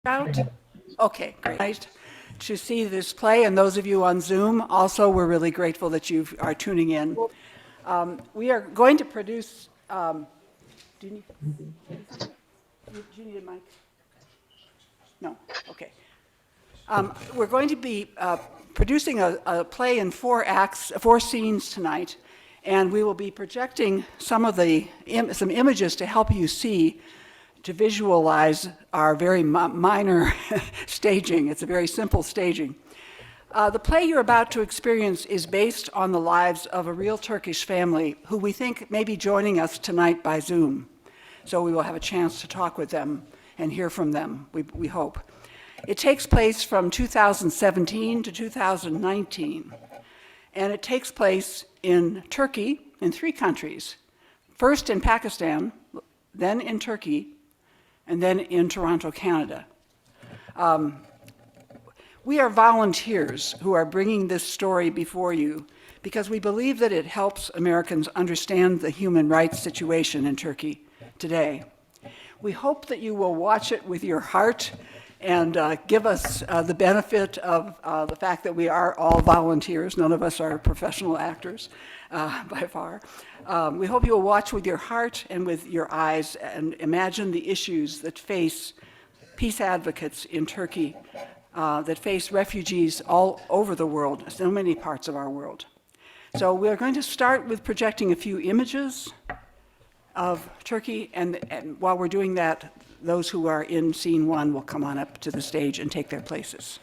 Out? Okay, great. Nice to see this play, and those of you on Zoom, also, we're really grateful that you are tuning in. We are going to produce, do you need a mic? No, okay. We're going to be producing a play in 4 acts, 4 scenes tonight, and we will be projecting some images to help you see, to visualize our very minor staging. It's a very simple staging. The play you're about to experience is based on the lives of a real Turkish family who we think may be joining us tonight by Zoom. So we will have a chance to talk with them and hear from them, we hope. It takes place from 2017 to 2019, and it takes place in Turkey, in 3 countries. First in Pakistan, then in Turkey, and then in Toronto, Canada. We are volunteers who are bringing this story before you because we believe that it helps Americans understand the human rights situation in Turkey today. We hope that you will watch it with your heart and give us the benefit of the fact that we are all volunteers. None of us are professional actors by far. We hope you will watch with your heart and with your eyes and imagine the issues that face peace advocates in Turkey, that face refugees all over the world, so many parts of our world. So we're going to start with projecting a few images of Turkey, and while we're doing that, those who are in scene 1 will come on up to the stage and take their places.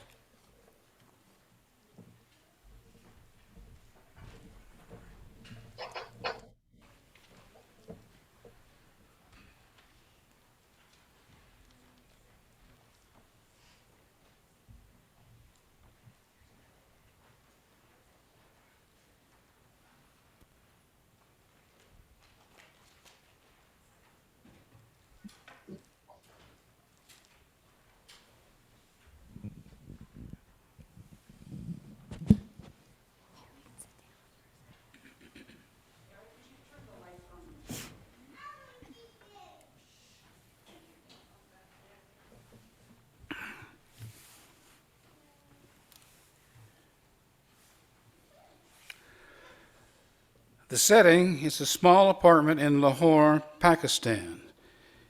The setting is a small apartment in Lahore, Pakistan.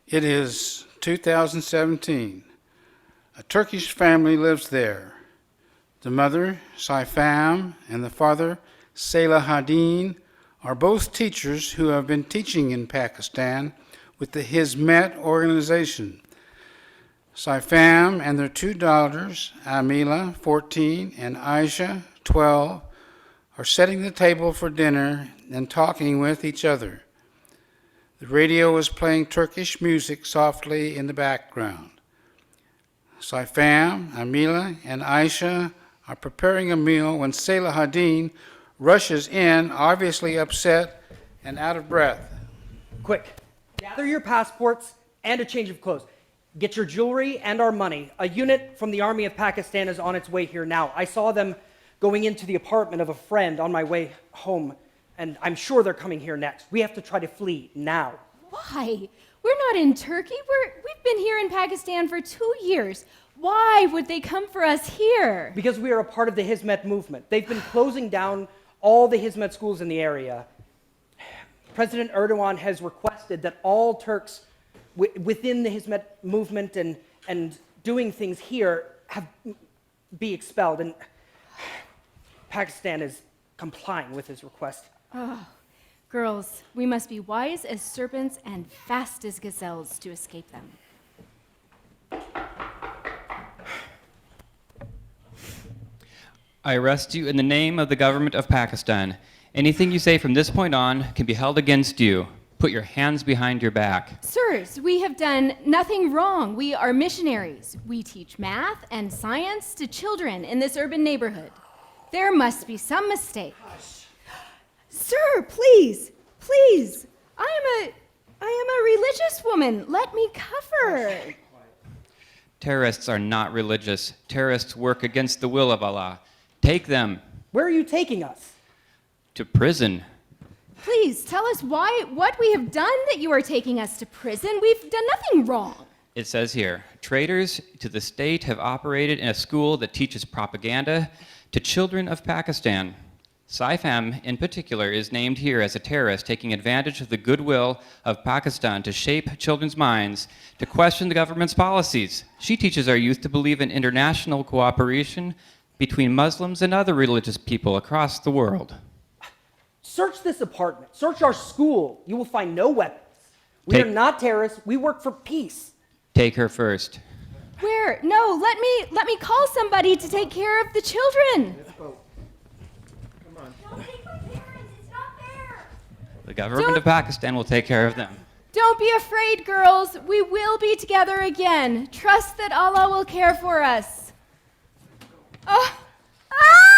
It is 2017. A Turkish family lives there. The mother, Saifam, and the father, Selahaddin, are both teachers who have been teaching in Pakistan with the Hizmet organization. Saifam and their 2 daughters, Amila, 14, and Aisha, 12, are setting the table for dinner and talking with each other. The radio is playing Turkish music softly in the background. Saifam, Amila, and Aisha are preparing a meal when Selahaddin rushes in, obviously upset and out of breath. Quick, gather your passports and a change of clothes. Get your jewelry and our money. A unit from the Army of Pakistan is on its way here now. I saw them going into the apartment of a friend on my way home, and I'm sure they're coming here next. We have to try to flee now. Why? We're not in Turkey. We've been here in Pakistan for 2 years. Why would they come for us here? Because we are a part of the Hizmet movement. They've been closing down all the Hizmet schools in the area. President Erdogan has requested that all Turks within the Hizmet movement and doing things here be expelled, and Pakistan is complying with his request. Oh, girls, we must be wise as serpents and fast as gazelles to escape them. I arrest you in the name of the government of Pakistan. Anything you say from this point on can be held against you. Put your hands behind your back. Sirs, we have done nothing wrong. We are missionaries. We teach math and science to children in this urban neighborhood. There must be some mistake. Sir, please. I am a religious woman. Let me cover. Terrorists are not religious. Terrorists work against the will of Allah. Take them. Where are you taking us? To prison. Please tell us what we have done that you are taking us to prison. We've done nothing wrong. It says here, traitors to the state have operated in a school that teaches propaganda to children of Pakistan. Saifam, in particular, is named here as a terrorist taking advantage of the goodwill of Pakistan to shape children's minds, to question the government's policies. She teaches our youth to believe in international cooperation between Muslims and other religious people across the world. Search this apartment. Search our school. You will find no weapons. We are not terrorists. We work for peace. Take her first. Where? No, let me call somebody to take care of the children. Don't take my parents, it's not fair. The government of Pakistan will take care of them. Don't be afraid, girls. We will be together again. Trust that Allah will care for us. Oh. Ah!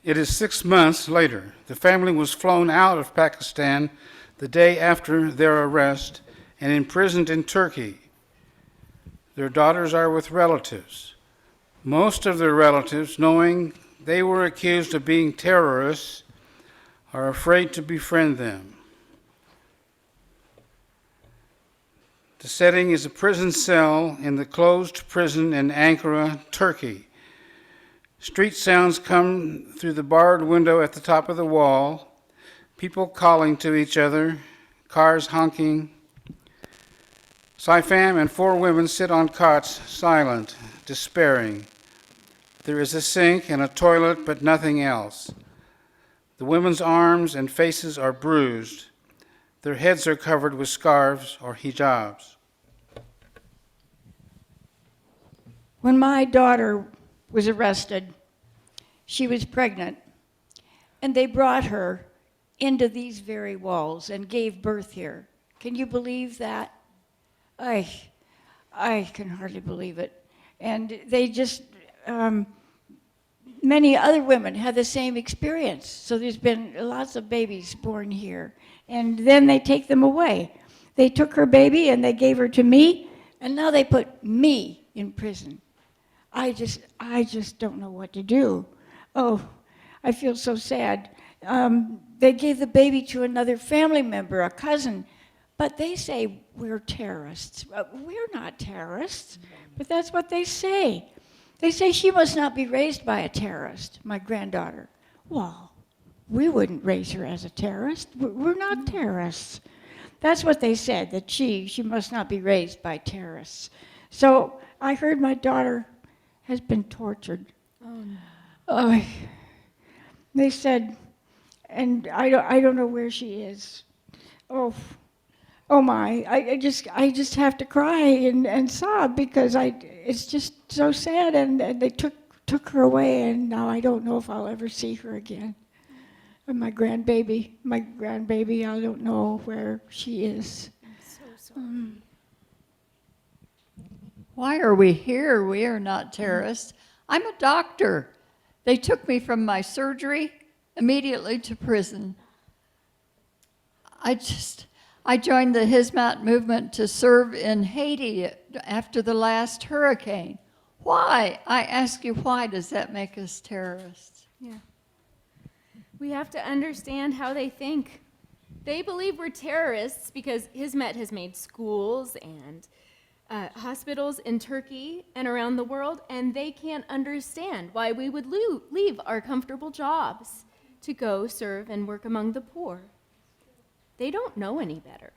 It is 6 months later. The family was flown out of Pakistan the day after their arrest and imprisoned in Turkey. Their daughters are with relatives. Most of their relatives, knowing they were accused of being terrorists, are afraid to befriend them. The setting is a prison cell in the closed prison in Ankara, Turkey. Street sounds come through the barred window at the top of the wall, people calling to each other, cars honking. Saifam and 4 women sit on cots, silent, despairing. There is a sink and a toilet, but nothing else. The women's arms and faces are bruised. Their heads are covered with scarves or hijabs. When my daughter was arrested, she was pregnant, and they brought her into these very walls and gave birth here. Can you believe that? I can hardly believe it. And they just, many other women had the same experience. So there's been lots of babies born here. And then they take them away. They took her baby and they gave her to me, and now they put me in prison. I just don't know what to do. Oh, I feel so sad. They gave the baby to another family member, a cousin, but they say we're terrorists. We're not terrorists, but that's what they say. They say she must not be raised by a terrorist, my granddaughter. Well, we wouldn't raise her as a terrorist. We're not terrorists. That's what they said, that she must not be raised by terrorists. So I heard my daughter has been tortured. Oh, they said, and I don't know where she is. Oh my! I just have to cry and sob because it's just so sad. And they took her away, and now I don't know if I'll ever see her again. And my grandbaby, I don't know where she is. I'm so sorry. Why are we here? We are not terrorists. I'm a doctor. They took me from my surgery immediately to prison. I joined the Hizmet movement to serve in Haiti after the last hurricane. Why? I ask you, why does that make us terrorists? Yeah. We have to understand how they think. They believe we're terrorists because Hizmet has made schools and hospitals in Turkey and around the world, and they can't understand why we would leave our comfortable jobs to go serve and work among the poor. They don't know any better.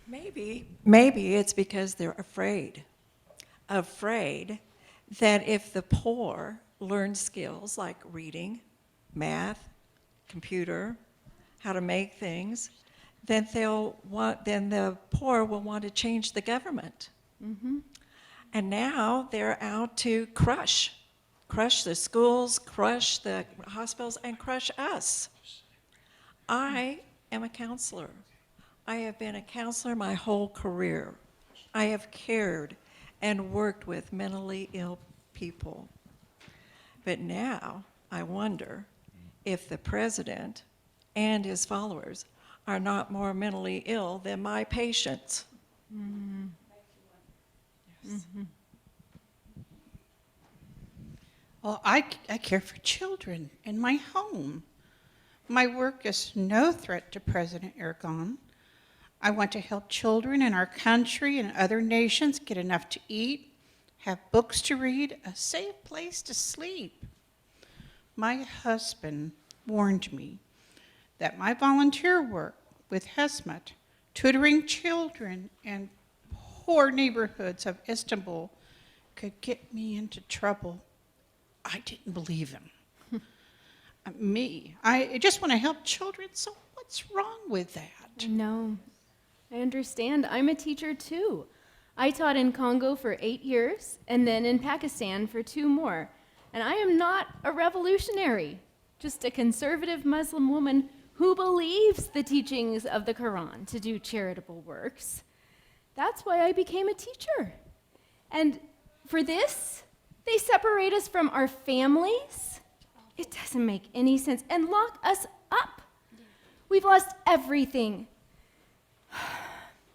Maybe it's because they're afraid that if the poor learn skills like reading, math, computer, how to make things, then the poor will want to change the government. Mm-hmm. And now they're out to crush the schools, crush the hospitals, and crush us. I am a counselor. I have been a counselor my whole career. I have cared and worked with mentally ill people. But now I wonder if the president and his followers are not more mentally ill than my patients. Well, I care for children in my home. My work is no threat to President Erdogan. I want to help children in our country and other nations get enough to eat, have books to read, a safe place to sleep. My husband warned me that my volunteer work with Hizmet, tutoring children in poor neighborhoods of Istanbul, could get me into trouble. I didn't believe him. I just want to help children, so what's wrong with that? No, I understand. I'm a teacher too. I taught in Congo for 8 years and then in Pakistan for 2 more. And I am not a revolutionary, just a conservative Muslim woman who believes the teachings of the Quran to do charitable works. That's why I became a teacher. And for this, they separate us from our families. It doesn't make any sense. And lock us up. We've lost everything.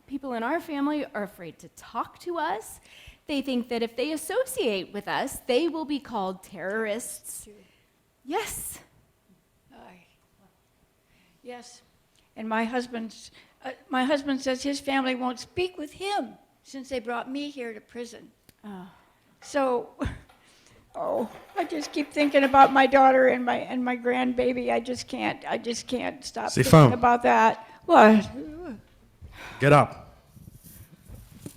People in our family are afraid to talk to us. They think that if they associate with us, they will be called terrorists. Yes. Yes. And my husband says his family won't speak with him since they brought me here to prison. So, I just keep thinking about my daughter and my grandbaby. I just can't stop thinking about that. What? Get up.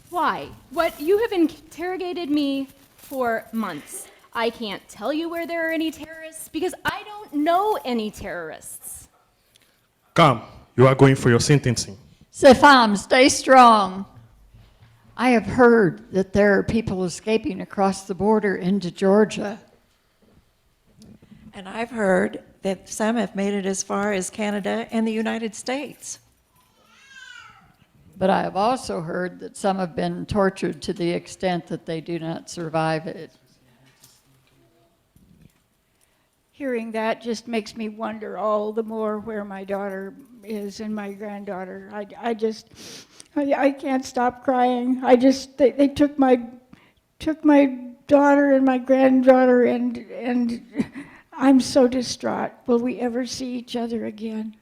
Why? What? You have interrogated me for months. I can't tell you where there are any terrorists because I don't know any terrorists. Come. You are going for your sentencing. Sefam, stay strong. I have heard that there are people escaping across the border into Georgia. And I've heard that some have made it as far as Canada and the United States. But I have also heard that some have been tortured to the extent that they do not survive it. Hearing that just makes me wonder all the more where my daughter is and my granddaughter. I can't stop crying. They took my daughter and my granddaughter and I'm so distraught. Will we ever see each other again?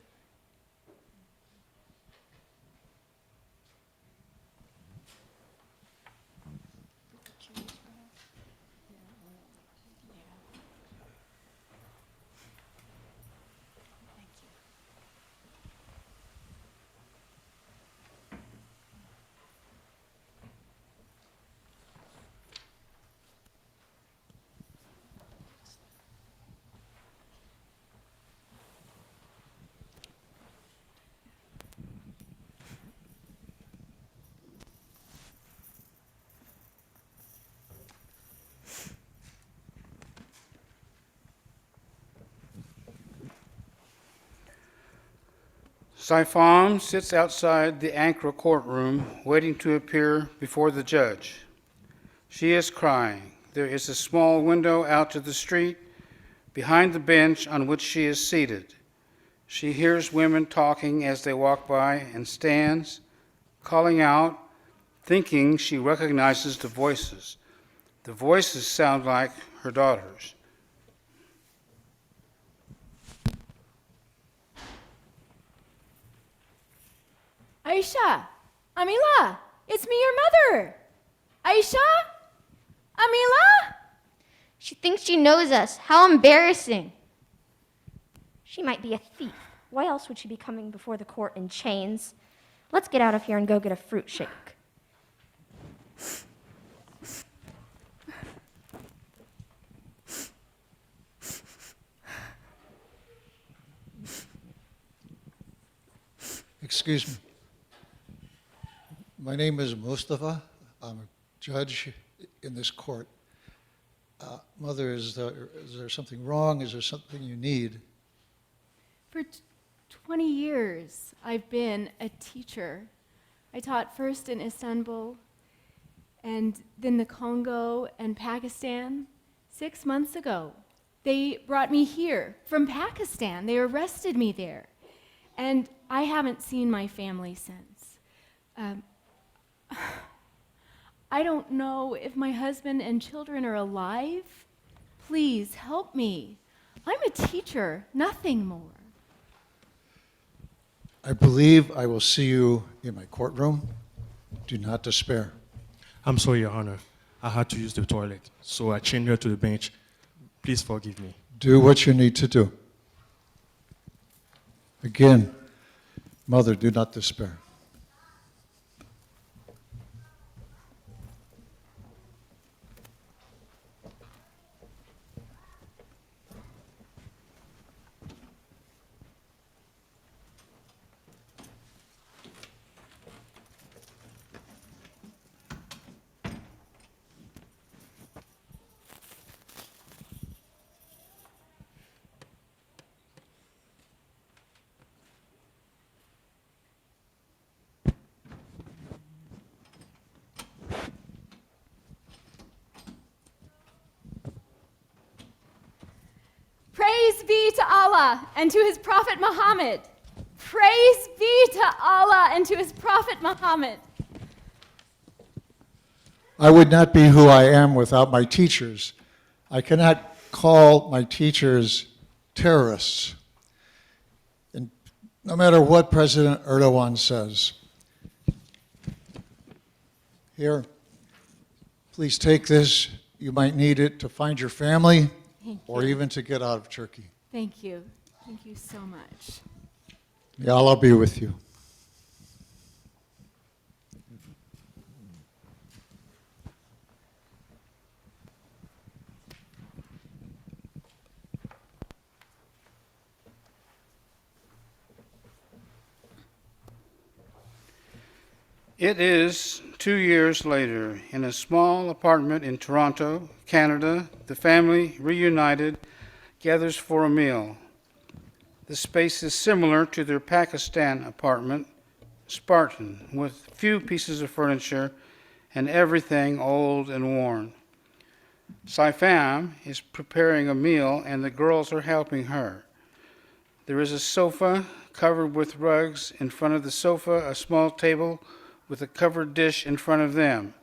Saifam sits outside the Ankara courtroom waiting to appear before the judge. She is crying. There is a small window out to the street behind the bench on which she is seated. She hears women talking as they walk by and stands, calling out, thinking she recognizes the voices. The voices sound like her daughters. Aisha, Amila, it's me, your mother. Aisha, Amila? She thinks she knows us. How embarrassing. She might be a thief. Why else would she be coming before the court in chains? Let's get out of here and go get a fruit shake. Excuse me. My name is Mustafa. I'm a judge in this court. Mother, is there something wrong? Is there something you need? For 20 years, I've been a teacher. I taught first in Istanbul, and then the Congo and Pakistan. 6 months ago, They brought me here from Pakistan. They arrested me there. And I haven't seen my family since. I don't know if my husband and children are alive. Please help me. I'm a teacher, nothing more. I believe I will see you in my courtroom. Do not despair. I'm sorry, Your Honor. I had to use the toilet, so I chained her to the bench. Please forgive me. Do what you need to do. Again, mother, do not despair. Praise be to Allah and to his Prophet Muhammad. Praise be to Allah and to his Prophet Muhammad. I would not be who I am without my teachers. I cannot call my teachers terrorists. And no matter what President Erdogan says, here, please take this. You might need it to find your family or even to get out of Turkey. Thank you. Thank you so much. May Allah be with you. It is 2 years later. In a small apartment in Toronto, Canada, the family, reunited, gathers for a meal. The space is similar to their Pakistan apartment, Spartan, with few pieces of furniture and everything old and worn. Saifam is preparing a meal and the girls are helping her. There is a sofa covered with rugs. In front of the sofa, a small table with a covered dish in front of them.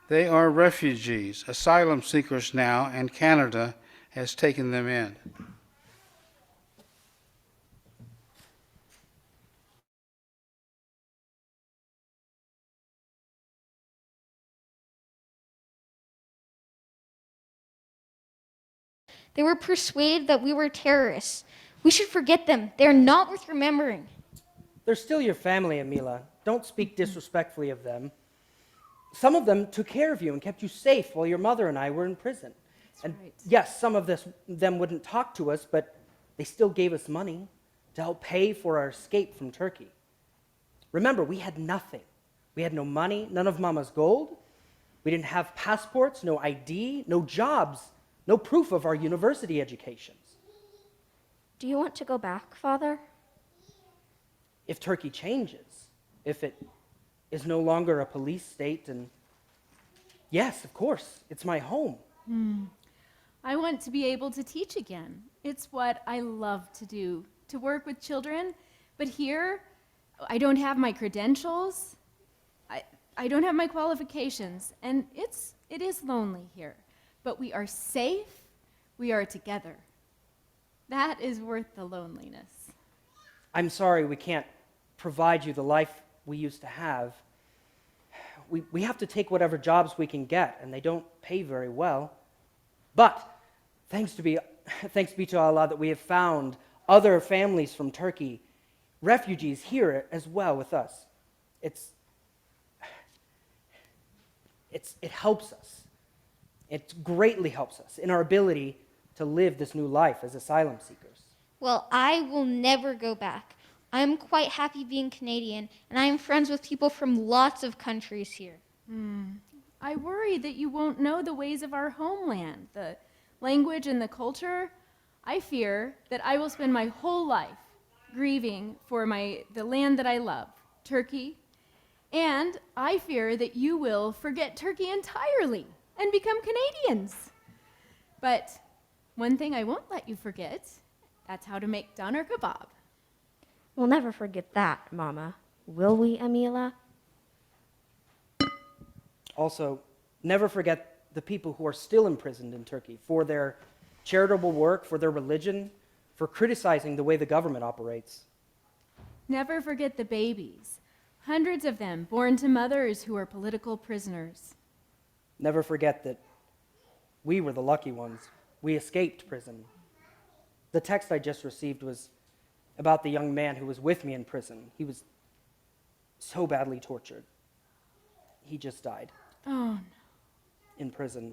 They are refugees, asylum seekers now, and Canada has taken them in. They were persuaded that we were terrorists. We should forget them. They're not worth remembering. They're still your family, Amila. Don't speak disrespectfully of them. Some of them took care of you and kept you safe while your mother and I were in prison. And right. yes, some of them wouldn't talk to us, but they still gave us money to help pay for our escape from Turkey. Remember, we had nothing. We had no money, none of Mama's gold. We didn't have passports, no ID, no jobs, no proof of our university educations. Do you want to go back, Father? If Turkey changes, if it is no longer a police state, and yes, of course, it's my home. I want to be able to teach again. It's what I love to do, to work with children. But here, I don't have my credentials. I don't have my qualifications. And it is lonely here. But we are safe. We are together. That is worth the loneliness. I'm sorry we can't provide you the life we used to have. We have to take whatever jobs we can get, and they don't pay very well. But thanks be to Allah that we have found other families from Turkey, refugees here as well with us. It helps us. It greatly helps us in our ability to live this new life as asylum seekers. Well, I will never go back. I am quite happy being Canadian, and I am friends with people from lots of countries here. I worry that you won't know the ways of our homeland, the language and the culture. I fear that I will spend my whole life grieving for the land that I love, Turkey, and I fear that you will forget Turkey entirely and become Canadians. But One thing I won't let you forget, that's how to make doner kebab. We'll never forget that, Mama. Will we, Amila? Also, never forget the people who are still imprisoned in Turkey for their charitable work, for their religion, for criticizing the way the government operates. Never forget the babies, hundreds of them born to mothers who are political prisoners. Never forget that we were the lucky ones. We escaped prison. The text I just received was about the young man who was with me in prison. He was so badly tortured. He just died Oh, no. in prison.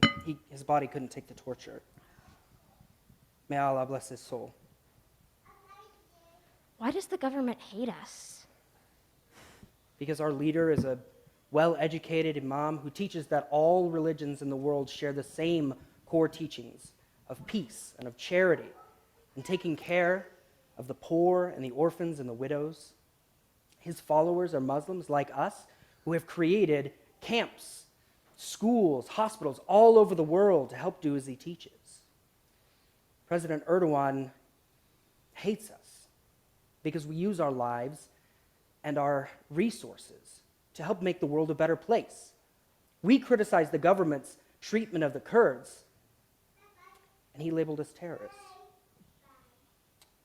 His body couldn't take the torture. May Allah bless his soul. Why does the government hate us? Because our leader is a well-educated imam who teaches that all religions in the world share the same core teachings of peace and of charity and taking care of the poor and the orphans and the widows. His followers are Muslims like us who have created camps, schools, hospitals all over the world to help do as he teaches. President Erdogan hates us because we use our lives and our resources to help make the world a better place. We criticize the government's treatment of the Kurds, and he labeled us terrorists.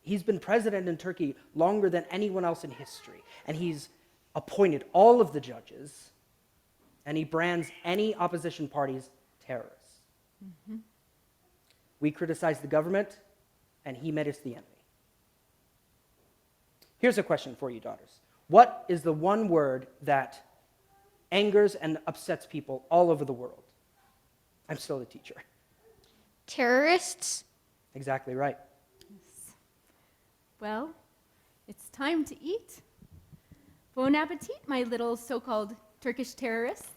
He's been president in Turkey longer than anyone else in history, and he's appointed all of the judges, and he brands any opposition parties terrorists. Mm-hmm. We criticize the government, and he made us the enemy. Here's a question for you, daughters. What is the one word that angers and upsets people all over the world? I'm still the teacher. Terrorists? Exactly right. Well, it's time to eat. Bon appetit, my little so-called Turkish terrorists.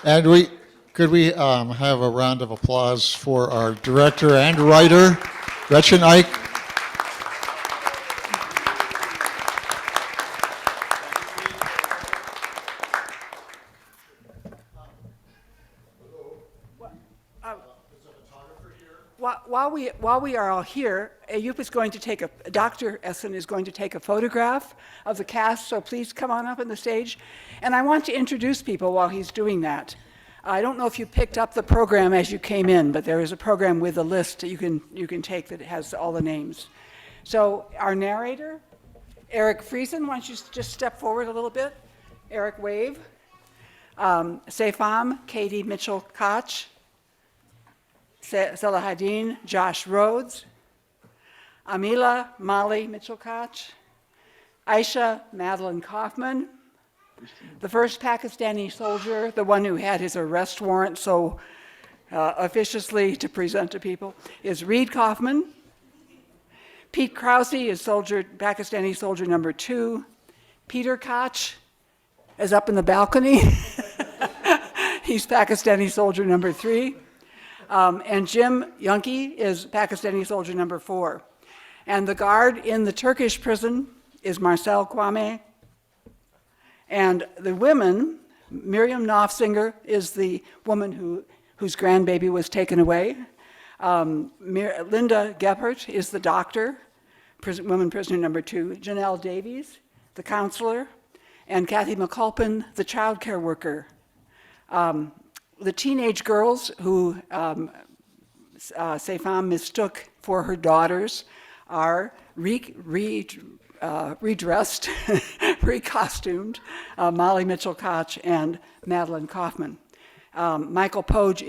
And could we have a round of applause for our director and writer, Gretchen Ike? While we are all here, Ayoob is going to take Dr. Essen is going to take a photograph of the cast, so please come on up on the stage. And I want to introduce people while he's doing that. I don't know if you picked up the program as you came in, but there is a program with a list that you can take that has all the names. So our narrator, Eric Friesen, why don't you just step forward a little bit? Eric, wave. Sefam, Katie Mitchell-Koch. Salahadin, Josh Rhodes, Amila, Molly Mitchell-Koch, Aisha, Madeline Kaufman, the first Pakistani soldier, the one who had his arrest warrant so officiously to present to people, is Reed Kaufman. Pete Krause is Pakistani soldier number 2. Peter Koch is up in the balcony. He's Pakistani soldier number 3. And Jim Yunke is Pakistani soldier number 4. And the guard in the Turkish prison is Marcel Kwame. And the women, Miriam Knopfsinger is the woman whose grandbaby was taken away. Linda Geppert is the doctor, woman prisoner number 2. Janelle Davies, the counselor. And Kathy McAlpin, the child care worker. The teenage girls who Sefam mistook for her daughters are Reed redressed, recostumed, Molly Mitchell-Koch and Madeline Kaufman. Michael Poge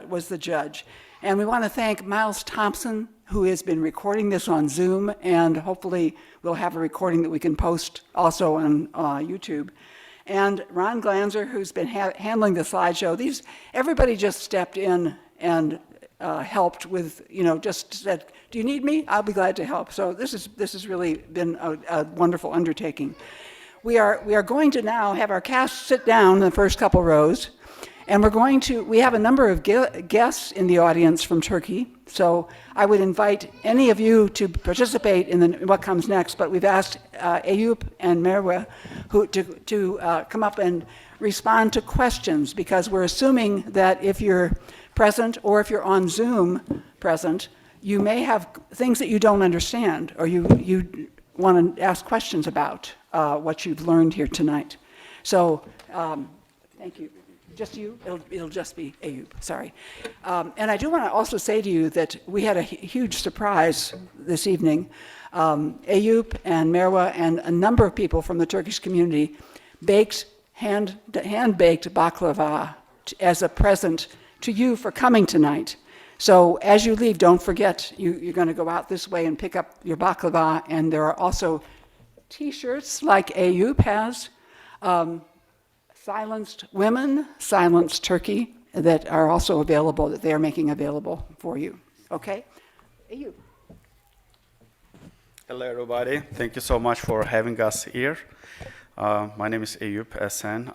was the judge. And we want to thank Miles Thompson, who has been recording this on Zoom, and hopefully we'll have a recording that we can post also on YouTube. And Ron Glanzer, who's been handling the slideshow. Everybody just stepped in and helped with, just said, do you need me? I'll be glad to help. So this has really been a wonderful undertaking. We are going to now have our cast sit down in the first couple rows, and we have a number of guests in the audience from Turkey. So I would invite any of you to participate in what comes next, but we've asked Ayoob and Merve to come up and respond to questions, because we're assuming that if you're present or if you're on Zoom present, you may have things that you don't understand, or you want to ask questions about what you've learned here tonight. So thank you. Just you? It'll just be Ayoob, sorry. And I do want to also say to you that we had a huge surprise this evening. Ayoob and Merve and a number of people from the Turkish community hand-baked baklava as a present to you for coming tonight. So as you leave, don't forget, you're going to go out this way and pick up your baklava, and there are also T-shirts like Ayoob has, Silenced Women, Silenced Turkey, that are also available, that they're making available for you. Okay? Ayoob. Hello, everybody. Thank you so much for having us here. My name is Ayoob Esen.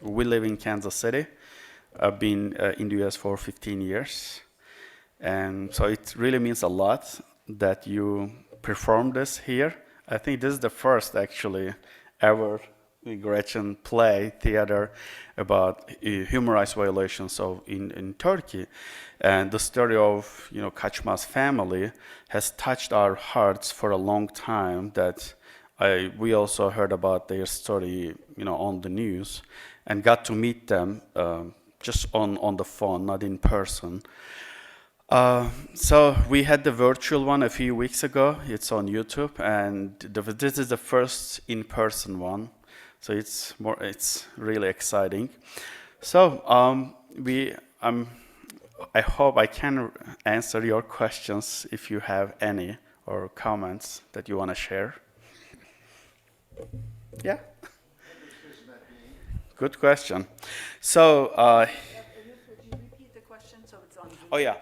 We live in Kansas City. I've been in the US for 15 years. And so it really means a lot that you perform this here. I think this is the first, actually, ever Gretchen play theater about human rights violations in Turkey. And the story of Kaçmaz family has touched our hearts for a long time. That we also heard about their story on the news and got to meet them just on the phone, not in person. So we had the virtual one a few weeks ago. It's on YouTube, and this is the first in-person one. So it's really exciting. So I hope I can answer your questions if you have any or comments that you want to share. Yeah. Good question. So. Would you repeat the question so it's on Zoom? Oh yeah.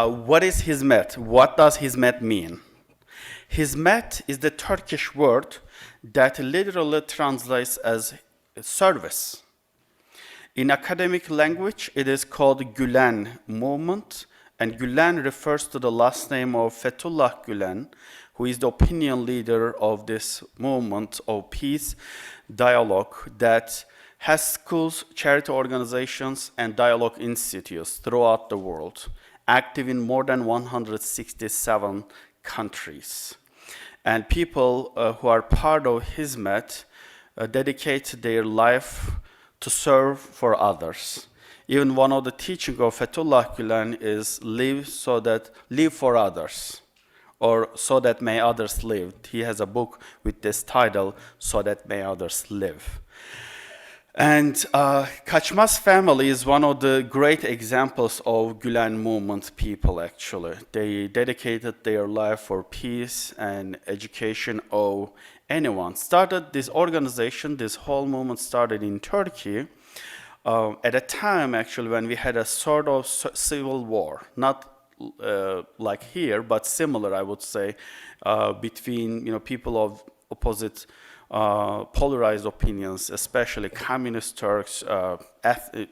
What is hizmet? What does hizmet mean? Hizmet is the Turkish word that literally translates as service. In academic language, it is called Gülen movement, and Gülen refers to the last name of Fethullah Gülen, who is the opinion leader of this movement of peace dialogue that has schools, charity organizations, and dialogue institutes throughout the world, active in more than 167 countries. And people who are part of Hizmet dedicate their life to serve for others. Even one of the teachings of Fethullah Gülen is live for others, or so that may others live. He has a book with this title, So That May Others Live. And Kaçmaz family is one of the great examples of Gülen movement people, actually. They dedicated their life for peace and education of anyone. Started this organization, this whole movement started in Turkey at a time, actually, when we had a sort of civil war, not like here, but similar, I would say, between people of opposite polarized opinions, especially communist Turks,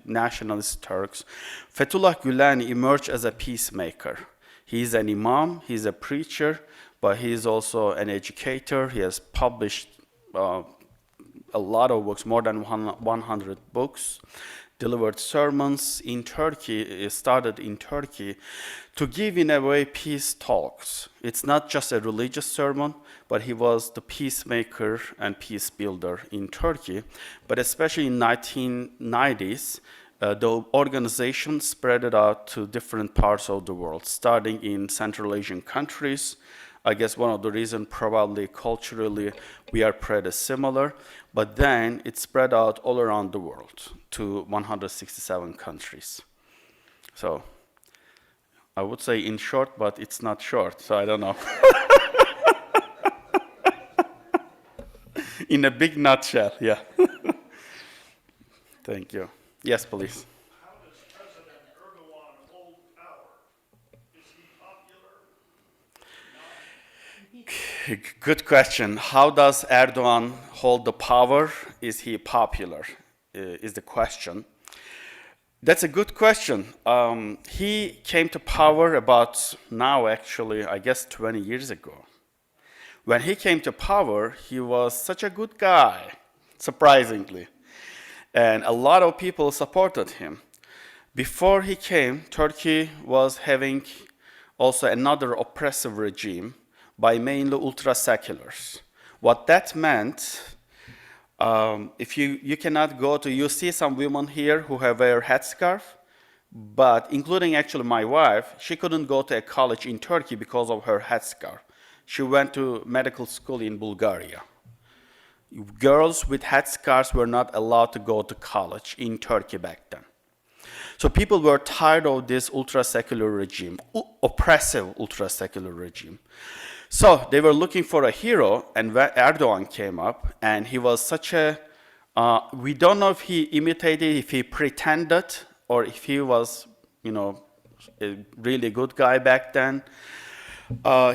nationalist Turks. Fethullah Gülen emerged as a peacemaker. He's an imam, he's a preacher, but he is also an educator. He has published a lot of books, more than 100 books, delivered sermons in Turkey, started in Turkey, to give, in a way, peace talks. It's not just a religious sermon, but he was the peacemaker and peace builder in Turkey. But especially in 1990s, the organization spread it out to different parts of the world, starting in Central Asian countries, I guess one of the reasons probably culturally we are pretty similar, but then it spread out all around the world to 167 countries. So I would say in short, but it's not short, so I don't know. In a big nutshell, yeah. Thank you. Yes, please. How does President Erdogan hold power? Is he popular? Good question. How does Erdogan hold the power? Is he popular? Is the question. That's a good question. He came to power about now, actually, I guess 20 years ago. When he came to power, he was such a good guy, surprisingly. And a lot of people supported him. Before he came, Turkey was having also another oppressive regime by mainly ultra-seculars. What that meant, if you cannot go to, you see some women here who have a headscarf, but including actually my wife, she couldn't go to a college in Turkey because of her headscarf. She went to medical school in Bulgaria. Girls with headscarves were not allowed to go to college in Turkey back then. So people were tired of this ultra-secular regime, oppressive ultra-secular regime. So they were looking for a hero, and Erdogan came up, and he was such a, we don't know if he imitated, if he pretended, or if he was, a really good guy back then.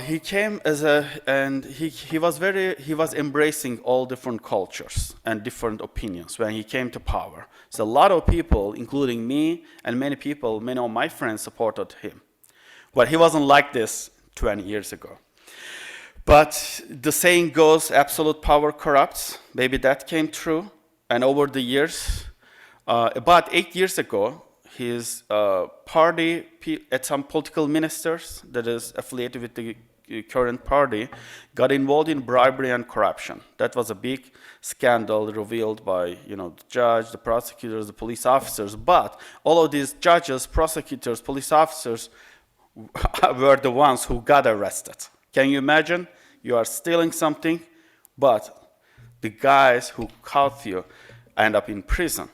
He came as and he was embracing all different cultures and different opinions when he came to power. So a lot of people, including me and many of my friends supported him. But he wasn't like this 20 years ago. But the saying goes, absolute power corrupts. Maybe that came true. And over the years, about 8 years ago, his party, at some political ministers that is affiliated with the current party, got involved in bribery and corruption. That was a big scandal revealed by the judge, the prosecutors, the police officers. But all of these judges, prosecutors, police officers were the ones who got arrested. Can you imagine? You are stealing something, but the guys who caught you end up in prison.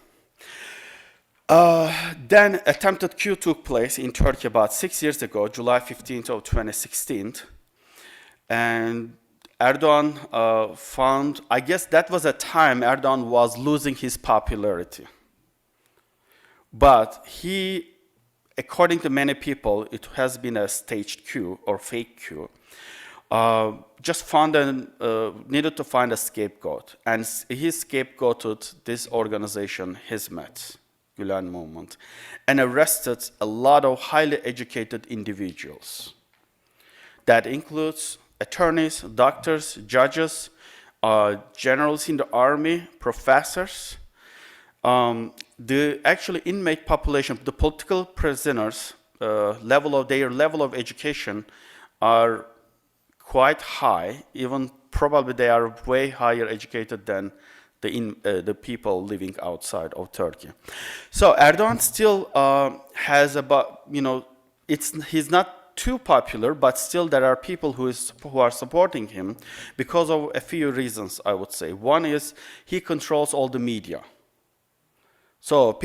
Then attempted coup took place in Turkey about 6 years ago, July 15th of 2016. And Erdogan found, I guess that was a time Erdogan was losing his popularity. But he, according to many people, it has been a staged coup or fake coup. Just needed to find a scapegoat. And he scapegoated this organization, Hizmet. Gülen movement, and arrested a lot of highly educated individuals. That includes attorneys, doctors, judges, generals in the army, professors. The actually inmate population, the political prisoners, their level of education are quite high, even probably they are way higher educated than the people living outside of Turkey. So Erdogan still has about, he's not too popular, but still there are people who are supporting him because of a few reasons, I would say. One is he controls all the media. So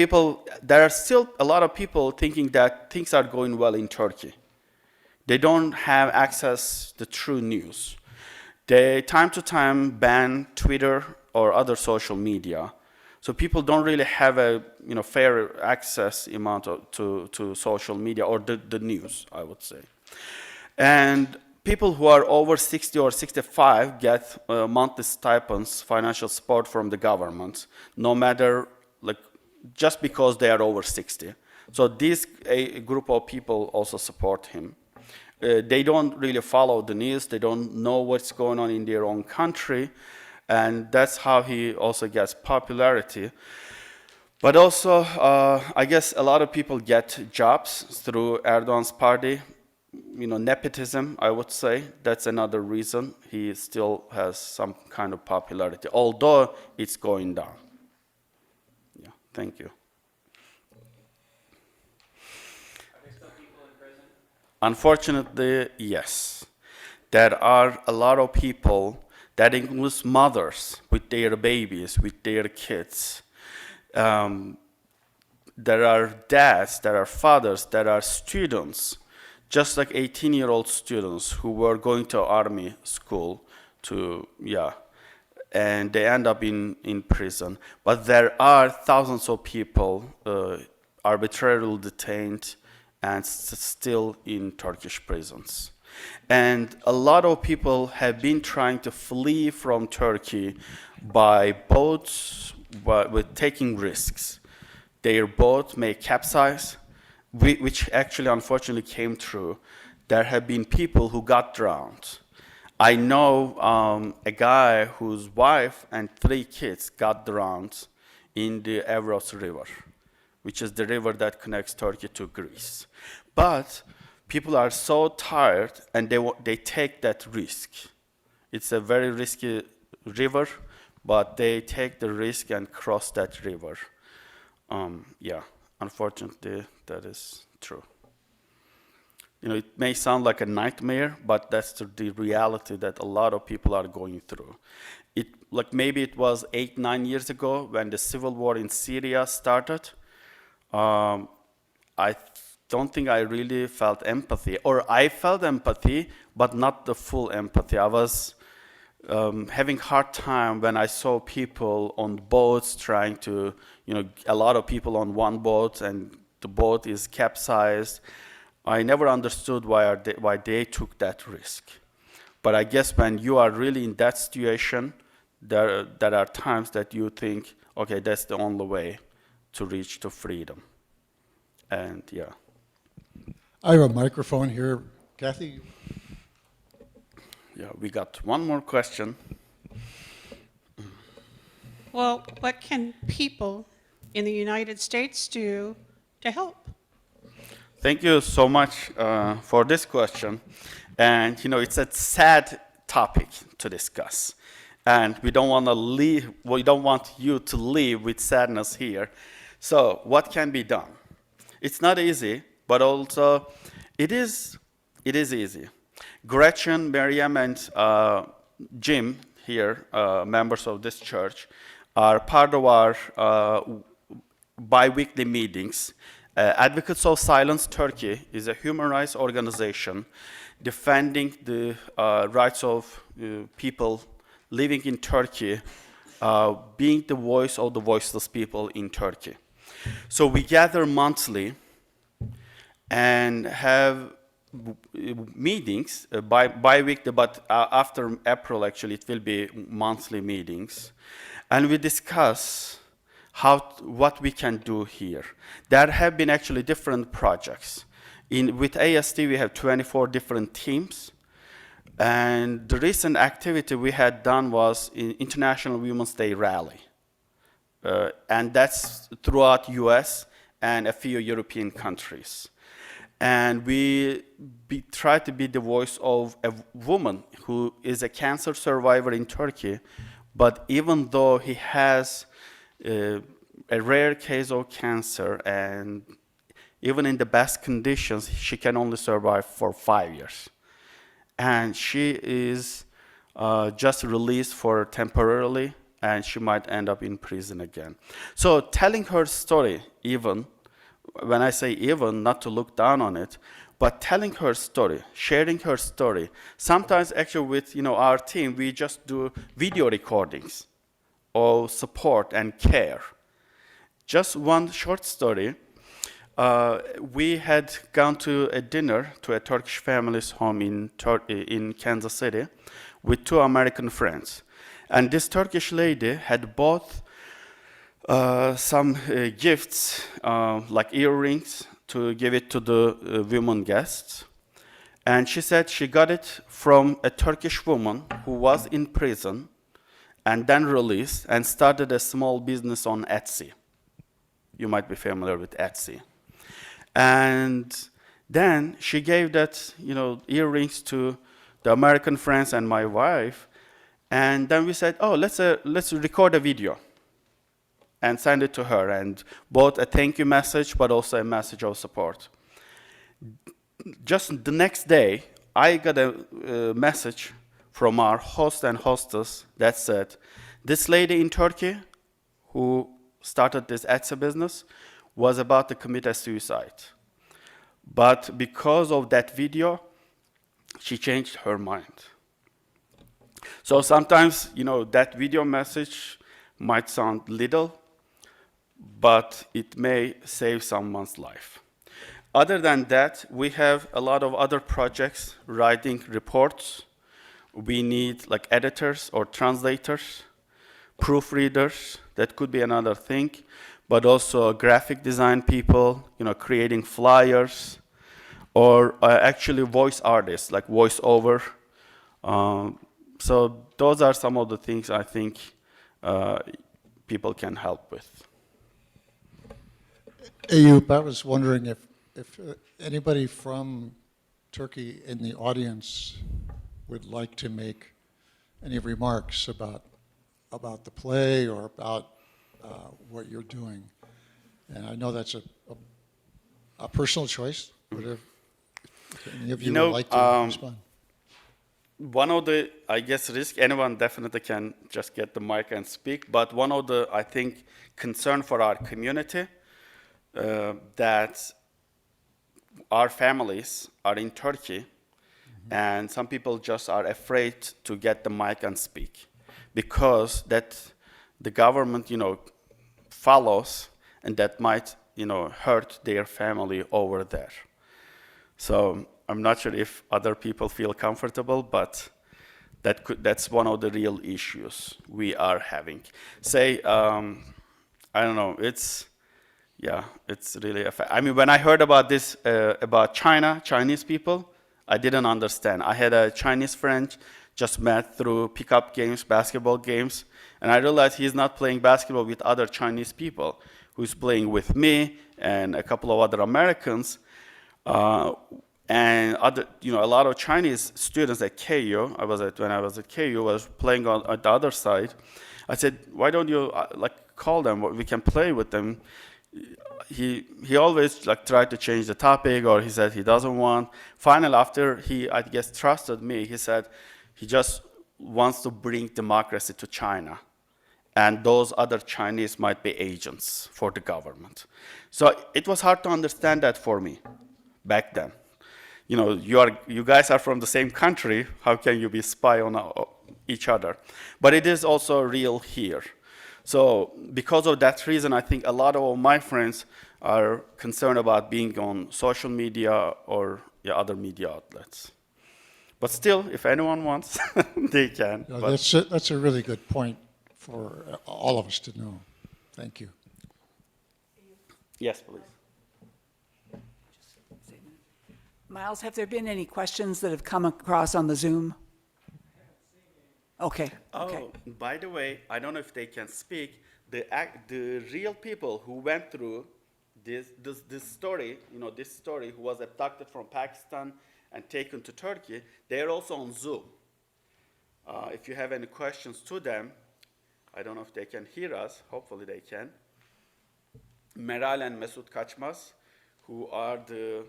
there are still a lot of people thinking that things are going well in Turkey. They don't have access to true news. They time to time ban Twitter or other social media. So people don't really have a fair access amount to social media or the news, I would say. And people who are over 60 or 65 get monthly stipends, financial support from the government, no matter, just because they are over 60. So this a group of people also support him. They don't really follow the news. They don't know what's going on in their own country. And that's how he also gets popularity. But also, I guess a lot of people get jobs through Erdogan's party. Nepotism, I would say. That's another reason he still has some kind of popularity, although it's going down. Yeah, thank you. Are there still people in prison? Unfortunately, yes. there are a lot of people, that includes mothers with their babies, with their kids. There are dads, there are fathers, there are students, just like 18-year-old students who were going to army school and they end up in prison. But there are thousands of people arbitrarily detained and still in Turkish prisons. And a lot of people have been trying to flee from Turkey by boats, with taking risks. Their boat may capsize, which actually unfortunately came true. There have been people who got drowned. I know a guy whose wife and 3 kids got drowned in the Evros River, which is the river that connects Turkey to Greece. But people are so tired and they take that risk. It's a very risky river, but they take the risk and cross that river. Unfortunately, that is true. It may sound like a nightmare, but that's the reality that a lot of people are going through. Maybe it was 8-9 years ago when the civil war in Syria started. I don't think I really felt empathy, or I felt empathy, but not the full empathy. I was having hard time when I saw people on boats trying to, a lot of people on one boat and the boat is capsized. I never understood why they took that risk. But I guess when you are really in that situation, there are times that you think, okay, that's the only way to reach to freedom. And I have a microphone here. Kathy? Yeah, we got one more question. Well, what can people in the United States do to help? Thank you so much for this question. And it's a sad topic to discuss. And we don't want you to leave with sadness here. So what can be done? It's not easy, but also it is easy. Gretchen, Miriam, and Jim here, members of this church, are part of our bi-weekly meetings. Advocates of Silence Turkey is a human rights organization defending the rights of people living in Turkey, being the voice of the voiceless people in Turkey. So we gather monthly and have meetings bi-weekly, but after April, actually, it will be monthly meetings. And we discuss what we can do here. There have been actually different projects. With AST, we have 24 different teams. And the recent activity we had done was in International Women's Day rally. And that's throughout US and a few European countries. And we try to be the voice of a woman who is a cancer survivor in Turkey, but even though he has a rare case of cancer, and even in the best conditions, she can only survive for 5 years. And she is just released for temporarily, and she might end up in prison again. So telling her story, even, when I say even, not to look down on it, but telling her story, sharing her story. Sometimes actually with our team, we just do video recordings of support and care. Just one short story. We had gone to a dinner to a Turkish family's home in Kansas City with 2 American friends. And this Turkish lady had bought some gifts, like earrings, to give it to the women guests. And she said she got it from a Turkish woman who was in prison and then released and started a small business on Etsy. You might be familiar with Etsy. And then she gave that, earrings to the American friends and my wife. And then we said, oh, let's record a video and send it to her, and both a thank you message, but also a message of support. Just the next day, I got a message from our host and hostess that said, this lady in Turkey who started this Etsy business was about to commit a suicide. But because of that video, she changed her mind. So sometimes, that video message might sound little, but it may save someone's life. Other than that, we have a lot of other projects writing reports. We need like editors or translators, proofreaders, that could be another thing, but also graphic design people, creating flyers, or actually voice artists, like voiceover. So those are some of the things I think people can help with. Ayoob, I was wondering if anybody from Turkey in the audience would like to make any remarks about the play or about what you're doing. And I know that's a personal choice, but if any of you would like to respond. One of the, I guess, risk, anyone definitely can just get the mic and speak, but one of the, I think, concern for our community, that our families are in Turkey, and some people just are afraid to get the mic and speak, because that the government, follows, and that might, hurt their family over there. So I'm not sure if other people feel comfortable, but that's one of the real issues we are having. Say, I don't know, it's really, I mean, when I heard about this, about Chinese people, I didn't understand. I had a Chinese friend, just met through pickup games, basketball games, and I realized he's not playing basketball with other Chinese people, who's playing with me and a couple of other Americans. And other, a lot of Chinese students at KU, when I was at KU, was playing on the other side. I said, why don't you call them? We can play with them. He always tried to change the topic, or he said he doesn't want. Finally, after he, I guess, trusted me, he said he just wants to bring democracy to China. And those other Chinese might be agents for the government. So it was hard to understand that for me back then. You guys are from the same country. How can you be spy on each other? But it is also real here. So because of that reason, I think a lot of my friends are concerned about being on social media or other media outlets. But still, if anyone wants, they can. That's a really good point for all of us to know. Thank you. Yes, please. Miles, have there been any questions that have come across on the Zoom? Okay. Oh, by the way, I don't know if they can speak. The real people who went through this story, this story, who was abducted from Pakistan and taken to Turkey, they are also on Zoom. If you have any questions to them, I don't know if they can hear us. Hopefully they can. Meral and Mesut Kaçmaz, who are the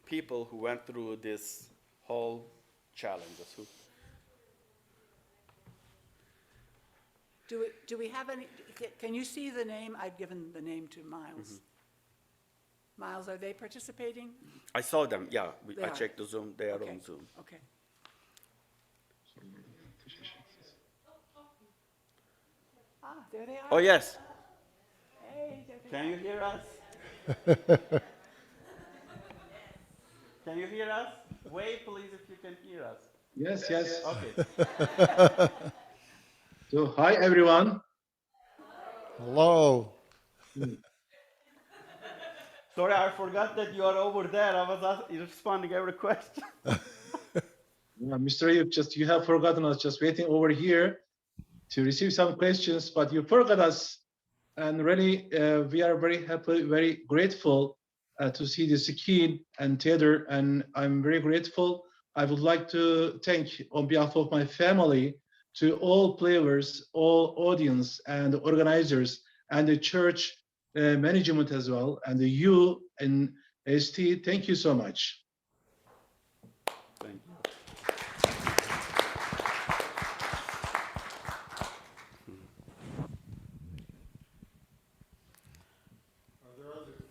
people who went through this whole challenges. Do we have any, can you see the name? I've given the name to Miles. Mm-hmm. Miles, are they participating? I saw them, yeah. I are. checked the Zoom, they are on Zoom. Okay. There they are. Oh, yes. Hey, there they Can you hear us? Can you hear us? Wave, please, if you can hear us. Yes, yes. Okay. So, hi, everyone. Hello. Sorry, I forgot that you are over there. I was responding every question. Mr. Ayoob, you have forgotten us, just waiting over here to receive some questions, but you forgot us. And really, we are very happy, very grateful to see this kid and theater, and I'm very grateful. I would like to thank, on behalf of my family, to all players, all audience, and organizers, and the church management as well, and you and ST. Thank you so much. Thank you.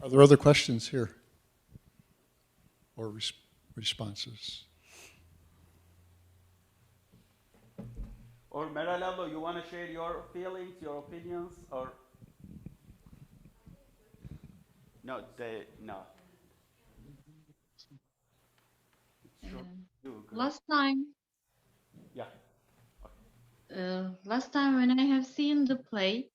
Are there other questions here? Or responses? Or Maralello, you want to share your feelings, your opinions, or? No, no. Sure. You go. Last time, Yeah. last time when I have seen the play,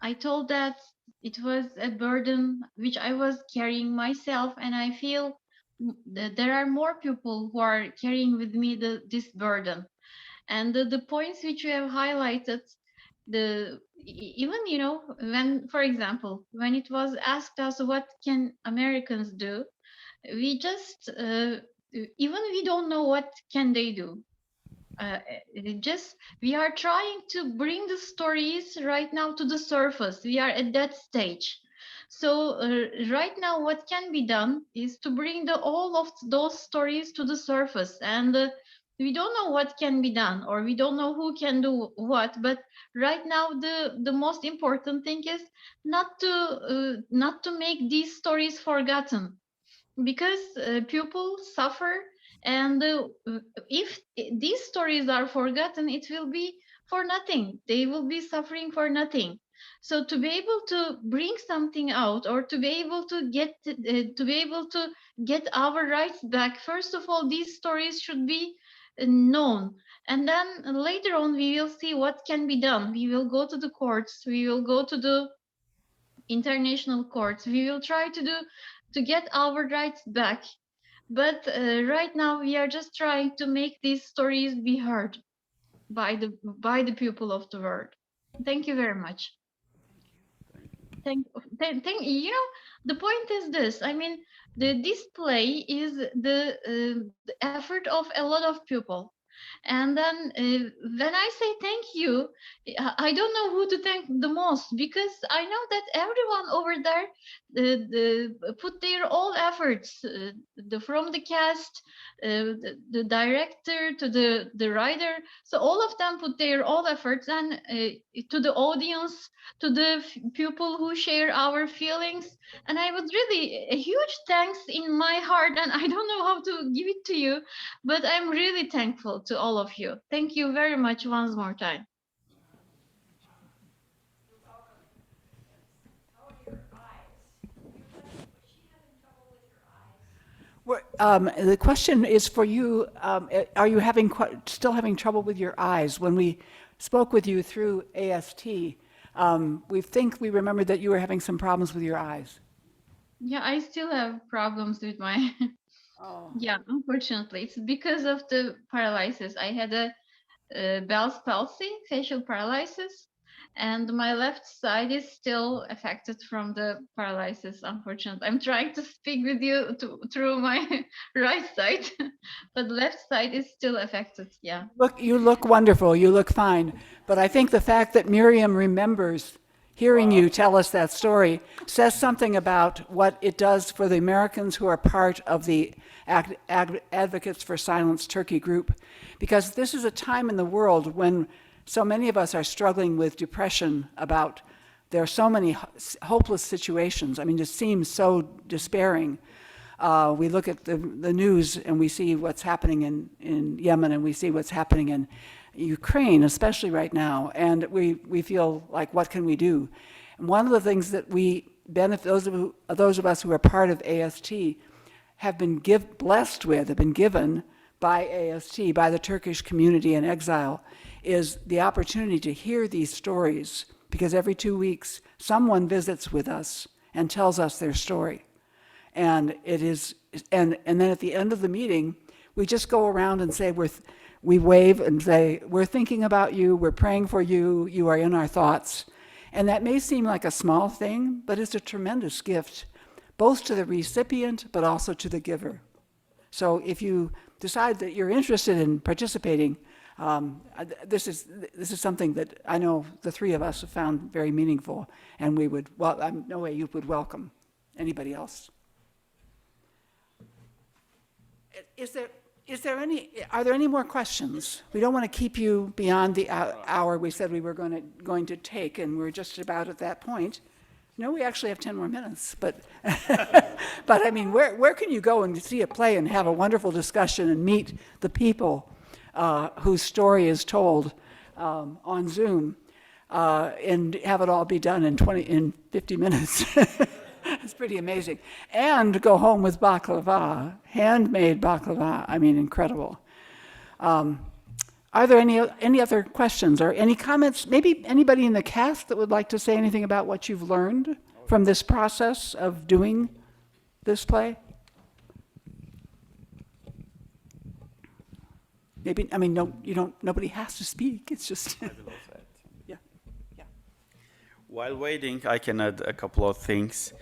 I told that it was a burden which I was carrying myself, and I feel that there are more people who are carrying with me this burden. And the points which you have highlighted, even when, for example, when it was asked us what can Americans do, we just even we don't know what can they do. Just we are trying to bring the stories right now to the surface. We are at that stage. So right now what can be done is to bring all of those stories to the surface, and we don't know what can be done, or we don't know who can do what, but right now the most important thing is not to make these stories forgotten, because people suffer, and if these stories are forgotten, it will be for nothing. They will be suffering for nothing. So to be able to bring something out, or to be able to get our rights back, first of all these stories should be known, and then later on we will see what can be done. We will go to the courts, we will go to the international courts, we will try to get our rights back. But right now we are just trying to make these stories be heard by the people of the world. Thank you very much. Thank you know, the point is this. I mean, this play is the effort of a lot of people. And then when I say thank you, I don't know who to thank the most, because I know that everyone over there put their all efforts, from the cast, the director to the writer. So all of them put their all efforts, and to the audience, to the people who share our feelings. And I would really a huge thanks in my heart, and I don't know how to give it to you, but I'm really thankful to all of you. Thank you very much once more time. The question is for you. Are you still having trouble with your eyes? When we spoke with you through AST, we remembered that you were having some problems with your eyes. Yeah, I still have problems with my. Oh. Yeah, unfortunately, it's because of the paralysis. I had a Bell's palsy, facial paralysis, and my left side is still affected from the paralysis, unfortunately. I'm trying to speak with you through my right side, but the left side is still affected, yeah. Look, you look wonderful, you look fine, but I think the fact that Miriam remembers hearing you tell us that story says something about what it does for the Americans who are part of the Advocates for Silenced Turkey group, because this is a time in the world when so many of us are struggling with depression about there are so many hopeless situations. I mean, it seems so despairing. We look at the news and we see what's happening in Yemen, and we see what's happening in Ukraine, especially right now, and we feel like, what can we do? And one of the things that we benefit, those of us who are part of AST, have been blessed with, have been given by AST, by the Turkish community in exile, is the opportunity to hear these stories, because every 2 weeks someone visits with us and tells us their story. And then at the end of the meeting, we just go around and say, we wave and say, we're thinking about you, we're praying for you, you are in our thoughts. And that may seem like a small thing, but it's a tremendous gift, both to the recipient, but also to the giver. So if you decide that you're interested in participating, this is something that I know the three of us have found very meaningful, and we would, no way you would welcome anybody else. Are there any more questions? We don't want to keep you beyond the hour we said we were going to take, and we're just about at that point. No, we actually have 10 more minutes, but, but I mean, where can you go and see a play and have a wonderful discussion and meet the people whose story is told on Zoom and have it all be done in 50 minutes? It's pretty amazing. And go home with baklava, handmade baklava. I mean, incredible. Are there any other questions or any comments? Maybe anybody in the cast that would like to say anything about what you've learned from this process of doing this play? Maybe, I mean, no, you don't, nobody has to speak. It's just, yeah. While waiting, I can add a couple of things.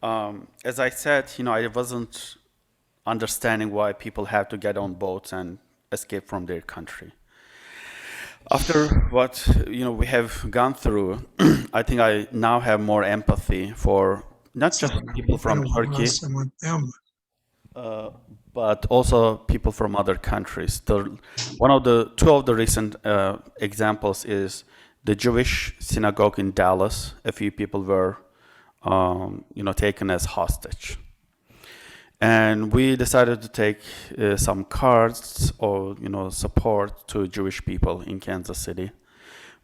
As I said, I wasn't understanding why people have to get on boats and escape from their country. After what we have gone through, I think I now have more empathy for not just people from Turkey, but also people from other countries. Two of the recent examples is the Jewish synagogue in Dallas. A few people were, taken as hostage. And we decided to take some cards or, support to Jewish people in Kansas City.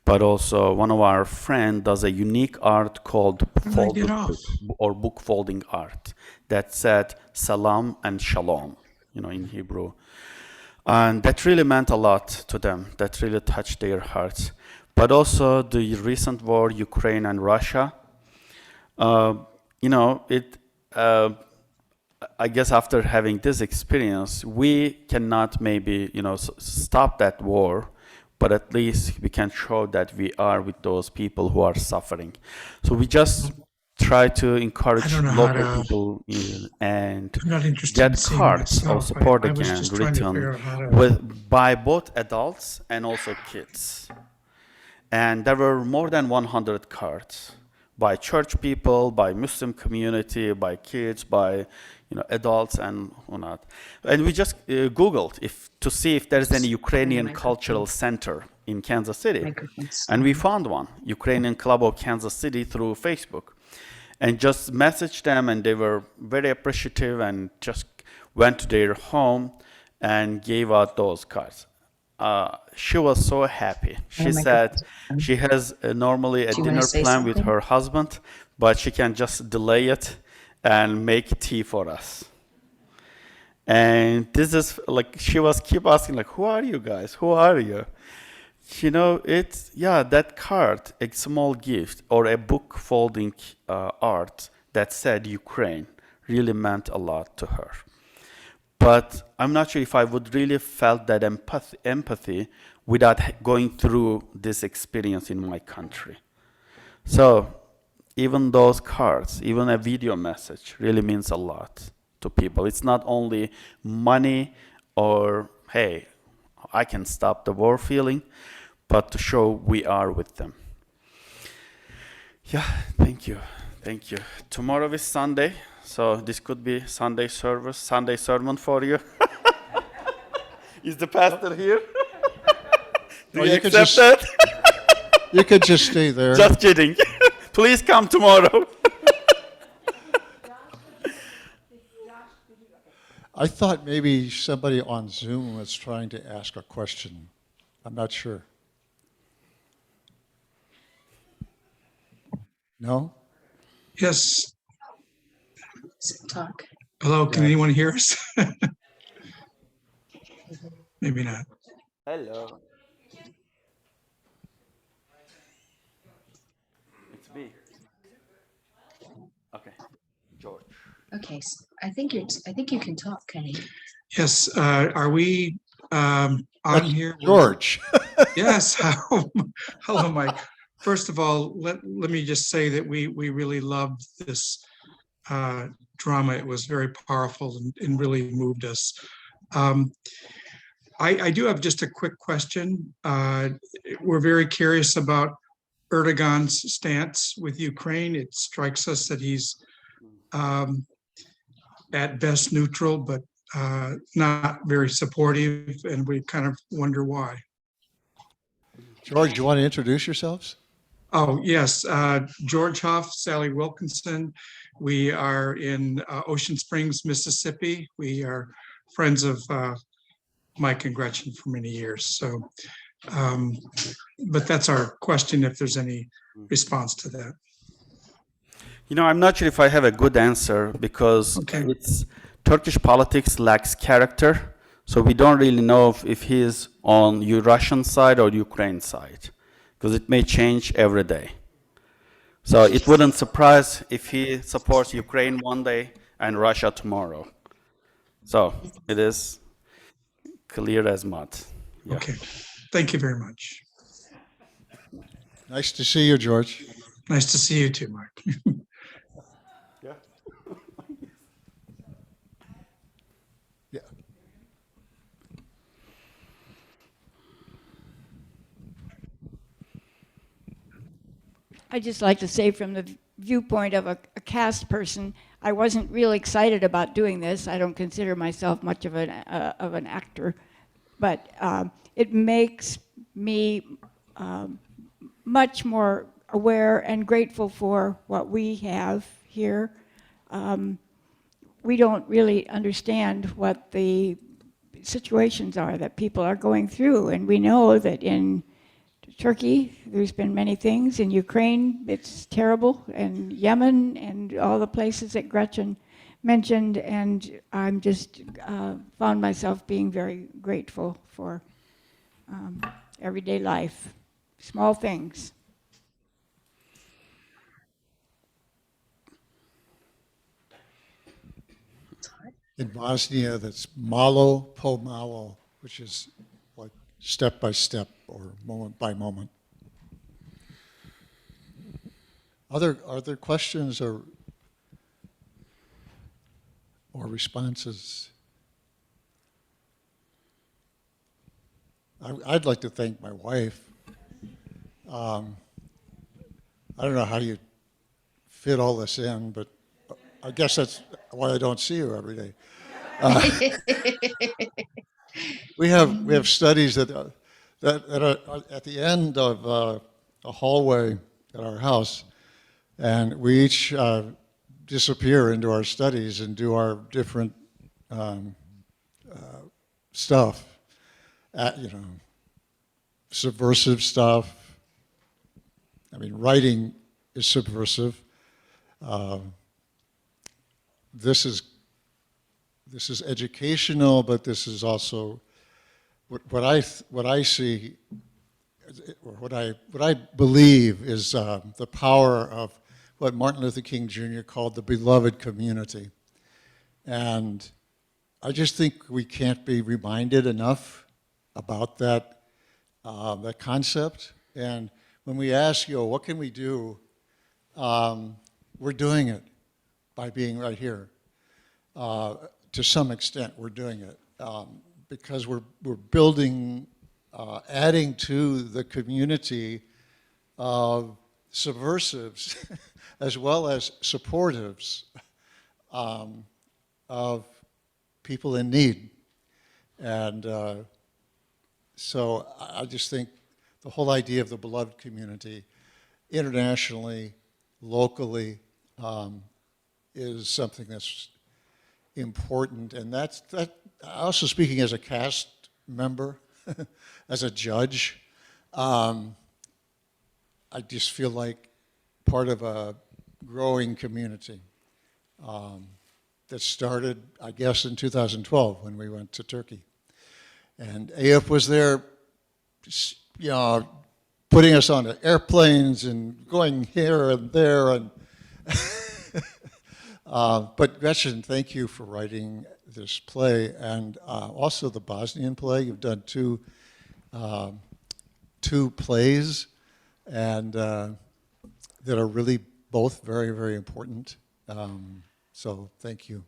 But also one of our friends does a unique art called book folding art that said salam and shalom, in Hebrew. And that really meant a lot to them. That really touched their hearts. But also the recent war, Ukraine and Russia, I guess after having this experience, we cannot maybe, stop that war, but at least we can show that we are with those people who are suffering. So we just try to encourage local people and get cards of support again written by both adults and also kids. And there were more than 100 cards by church people, by Muslim community, by kids, by adults and whatnot. And we just Googled to see if there's any Ukrainian cultural center in Kansas City. And we found one, Ukrainian Club of Kansas City, through Facebook. And just messaged them, and they were very appreciative and just went to their home and gave out those cards. She was so happy. She said she has normally a dinner plan with her husband, but she can just delay it and make tea for us. And this is she was keep asking who are you guys? Who are you? It's, that card, a small gift or a book folding art that said Ukraine really meant a lot to her. But I'm not sure if I would really felt that empathy without going through this experience in my country. So even those cards, even a video message really means a lot to people. It's not only money or, hey, I can stop the war feeling, but to show we are with them. Yeah, thank you. Thank you. Tomorrow is Sunday, so this could be Sunday service, Sunday sermon for you. Is the pastor here? Do you accept that? You could just stay there. Just kidding. Please come tomorrow. I thought maybe somebody on Zoom was trying to ask a question. I'm not sure. No? Yes. Talk. Hello, can anyone hear us? Maybe not. Hello. It's me. Okay, George. Okay, I think you can talk, Kenny. Yes, are we on here? George. Yes. Hello, Mike. First of all, let me just say that we really loved this drama. It was very powerful and really moved us. I do have just a quick question. We're very curious about Erdogan's stance with Ukraine. It strikes us that he's at best neutral, but not very supportive, and we kind of wonder why. George, you want to introduce yourselves? Oh, yes, George Huff, Sally Wilkinson. We are in Ocean Springs, Mississippi. We are friends of Mike and Gretchen for many years. So, but that's our question, if there's any response to that. You know, I'm not sure if I have a good answer because it's Turkish politics lacks character. So we don't really know if he is on the Russian side or Ukraine side, because it may change every day. So it wouldn't surprise if he supports Ukraine one day and Russia tomorrow. So it is clear as mud. Yeah. Okay, thank you very much. Nice to see you, George. Nice to see you too, Mark. Yeah. Yeah. I'd just like to say from the viewpoint of a cast person, I wasn't real excited about doing this. I don't consider myself much of an actor, but it makes me much more aware and grateful for what we have here. We don't really understand what the situations are that people are going through, and we know that in Turkey, there's been many things. In Ukraine, it's terrible, and Yemen, and all the places that Gretchen mentioned, and I'm just found myself being very grateful for everyday life, small things. In Bosnia, that's malo po malo, which is like step by step or moment by moment. Are there questions or responses? I'd like to thank my wife. I don't know how you fit all this in, but I guess that's why I don't see you every day. We have studies that are at the end of a hallway at our house, and we each disappear into our studies and do our different stuff, subversive stuff. I mean, writing is subversive. This is educational, but this is also what I see, or what I believe is the power of what Martin Luther King Jr. called the beloved community. And I just think we can't be reminded enough about that concept. And when we ask, what can we do? We're doing it by being right here. To some extent, we're doing it because we're building, adding to the community of subversives as well as supportives of people in need. And so I just think the whole idea of the beloved community, internationally, locally, is something that's important. And that also, speaking as a cast member, as a judge, I just feel like part of a growing community that started, I guess, in 2012 when we went to Turkey. And Ayoob was there, putting us on airplanes and going here and there. And but Gretchen, thank you for writing this play, and also the Bosnian play. You've done two plays, and that are really both very, very important. So thank you.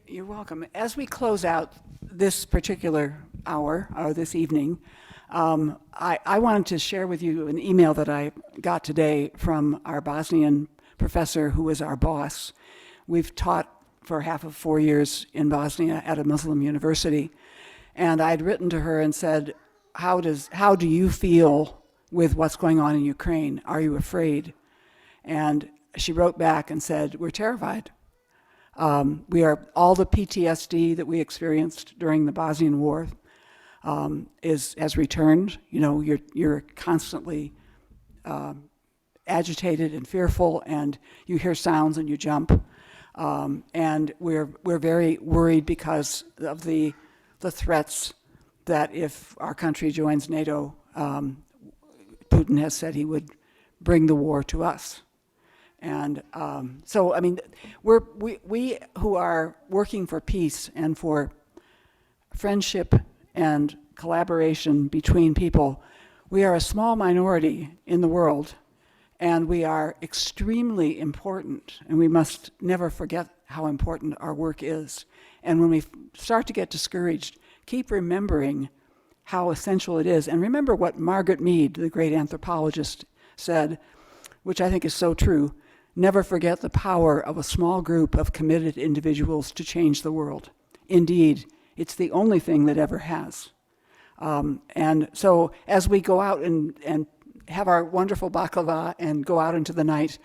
You're welcome. As we close out this particular hour, or this evening, I wanted to share with you an email that I got today from our Bosnian professor who was our boss. We've taught for half of 4 years in Bosnia at a Muslim university. And I'd written to her and said, how do you feel with what's going on in Ukraine. Are you afraid? And she wrote back and said, we're terrified. We are, all the PTSD that we experienced during the Bosnian War has returned. You know, you're constantly agitated and fearful, and you hear sounds and you jump. And we're very worried because of the threats that if our country joins NATO, Putin has said he would bring the war to us. And so, I mean, we who are working for peace and for friendship and collaboration between people, we are a small minority in the world, and we are extremely important, and we must never forget how important our work is. And when we start to get discouraged, keep remembering how essential it is. And remember what Margaret Mead, the great anthropologist, said, which I think is so true: never forget the power of a small group of committed individuals to change the world. Indeed, it's the only thing that ever has. And so as we go out and have our wonderful baklava and go out into the night,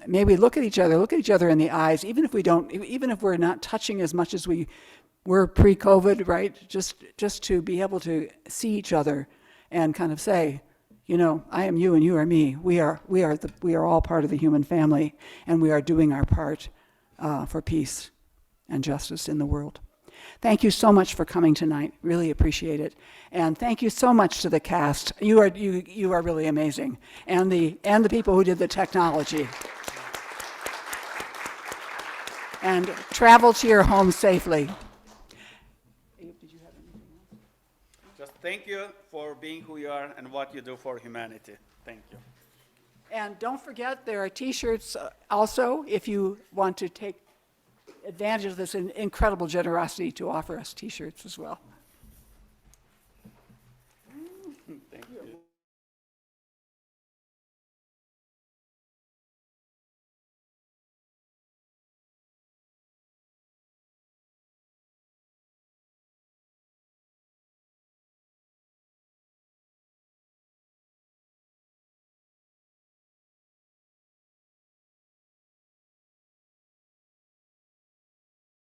may we look at each other in the eyes, even if we're not touching as much as we were pre-COVID, right? Just to be able to see each other and kind of say, you know, I am you and you are me. We are all part of the human family, and we are doing our part for peace and justice in the world. Thank you so much for coming tonight. Really appreciate it. And thank you so much to the cast. You are really amazing. And the people who did the technology. And travel to your home safely. Ayoob, did you have anything else? Just thank you for being who you are and what you do for humanity. Thank you. And don't forget, there are T-shirts also if you want to take advantage of this incredible generosity to offer us T-shirts as well.